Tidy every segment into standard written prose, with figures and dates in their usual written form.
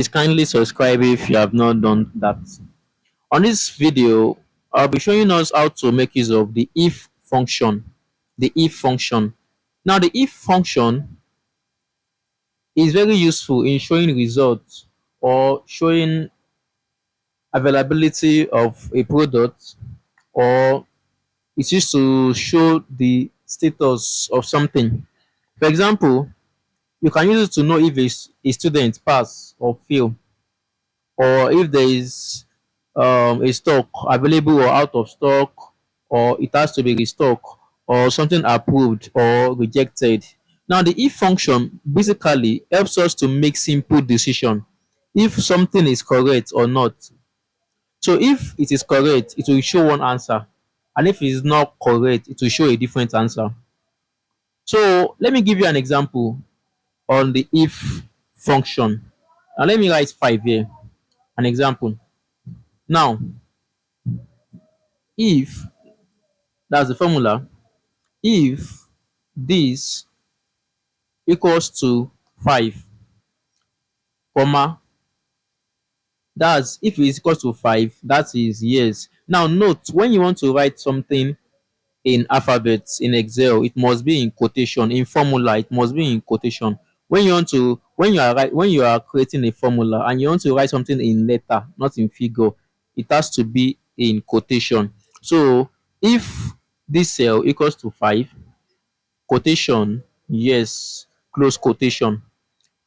Please kindly subscribe if you have not done that. On this video, I'll be showing us how to make use of the if function. The if function. Now, the if function is very useful in showing results or showing availability of a product, or it's used to show the status of something. For example, you can use it to know if a student pass or fail, or if there is a stock available or out of stock, or it has to be restock, or something approved or rejected. Now, the if function basically helps us to make simple decision if something is correct or not. So if it is correct, it will show one answer, and if it is not correct, it will show a different answer. So let me give you an example on the if function. Now let me write 5 here. An example. Now, if that's the formula, if this equals to 5, comma, that's if it is equal to 5, that is yes. Now note, when you want to write something in alphabets in Excel, it must be in quotation. In formula, it must be in quotation. When you are creating a formula and you want to write something in letter, not in figure, it has to be in quotation. So if this cell equals to 5, quotation yes, close quotation.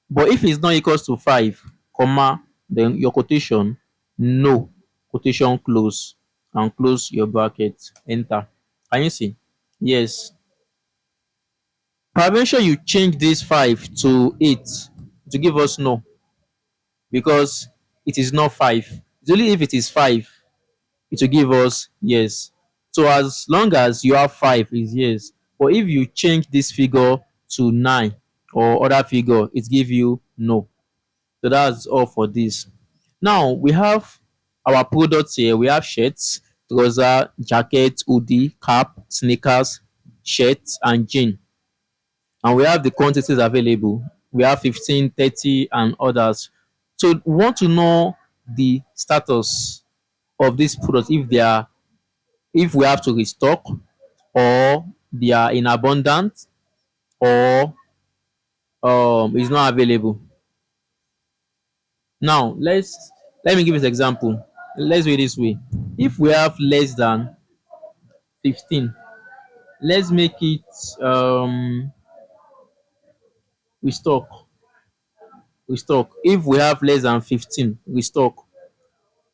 But if it's not equals to 5, comma, then your quotation no, quotation close, and close your bracket, enter. Can you see? Yes. But make sure you change this 5 to 8 to give us no, because it is not 5. It's only if it is 5 it will give us yes. So as long as you have 5 is yes. But if you change this figure to 9 or other figure, it give you no. So that's all for this. Now we have our products here. We have shirts, trouser, jacket, hoodie, cap, sneakers, shirts, and jean. And we have the quantities available. We have 15, 30, and others. So we want to know the status of these products, if they are, if we have to restock, or they are in abundance, or is not available. Now let me give this example. Let's do it this way. If we have less than 15, let's make it restock. Restock. If we have less than 15, restock.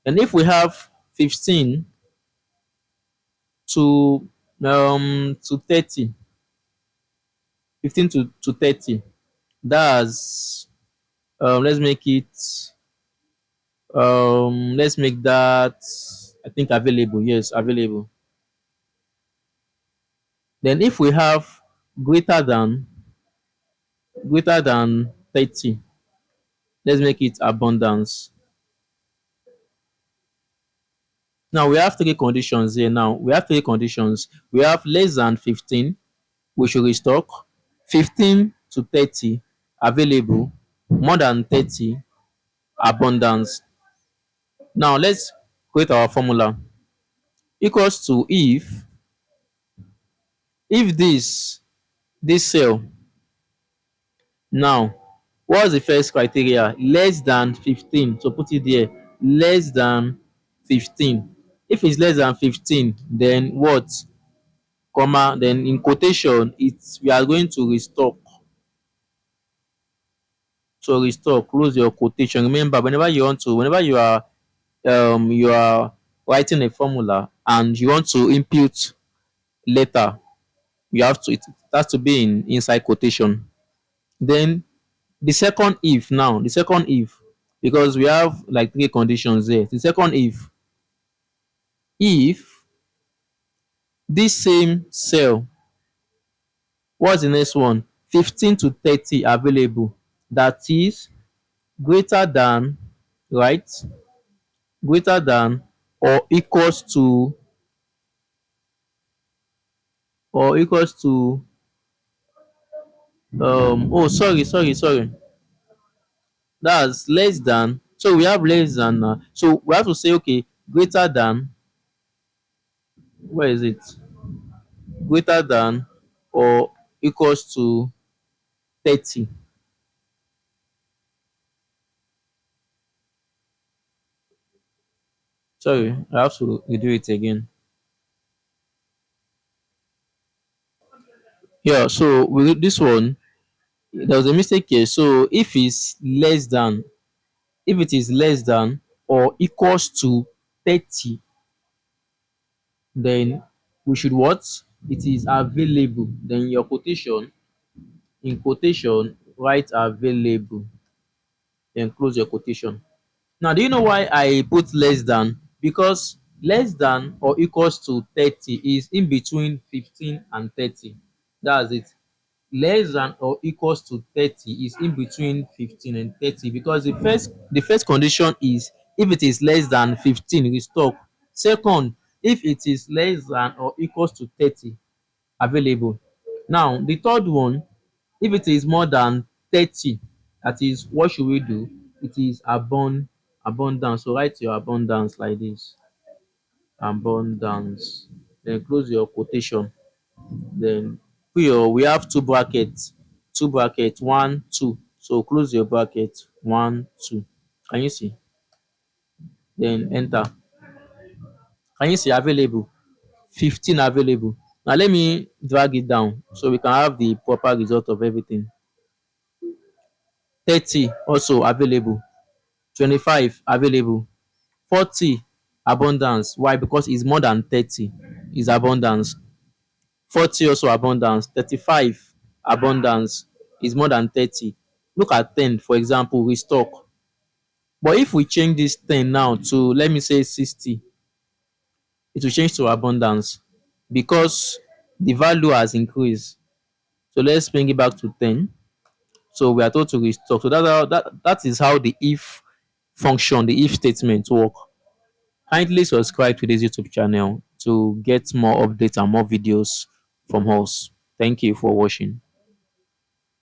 And if we have 15 to 30, 15 to 30, that's let's make it let's make that, I think, available. Yes, available. Then if we have greater than greater than 30, let's make it abundance. Now we have three conditions here. Now we have three conditions. We have less than 15, we should restock. 15 to 30, available. More than 30, abundance. Now let's create our formula. Equals to if this cell. Now what's the first criteria? Less than 15. So put it there. Less than 15. If it's less than 15, then what? Comma, then in quotation, it's we are going to restock. So restore, close your quotation. Remember, whenever you are writing a formula and you want to input letter, you have to, it has to be in inside quotation. Then the second if, now the second if, because we have like three conditions there. The second if this same cell, what's the next one? 15 to 30 available. That is greater than, right? Greater than or equals to, or equals to oh, sorry. That's less than. So we have less than now. So we have to say, okay, greater than, where is it? Greater than or equals to 30. Sorry, I have to redo it again. Yeah, so with this one, there was a mistake here. So if it is less than or equals to 30, then we should what? It is available. Then your quotation, in quotation, write available. Then close your quotation. Now, do you know why I put less than? Because less than or equals to 30 is in between 15 and 30. That's it. Less than or equals to 30 is in between 15 and 30, because the first condition is if it is less than 15 we stop. Second, if it is less than or equals to 30, available. Now the third one, if it is more than 30, that is, what should we do? It is abundance. So write your abundance like this, abundance. Then close your quotation. Then we have two brackets, one, two. So close your bracket, one, two. Can you see? Then enter. Can you see available? 15 available. Now let me drag it down so we can have the proper result of everything. 30 also available. 25 available. 40 abundance. Why? Because it's more than 30 is abundance. 40 also abundance. 35 abundance is more than 30. Look at 10 for example, restock. But if we change this 10 now to, let me say, 60, it will change to abundance because the value has increased. So let's bring it back to 10. So we are told to restock. So that is how the if function, the if statement work. Kindly subscribe to this YouTube channel to get more updates and more videos from us. Thank you for watching.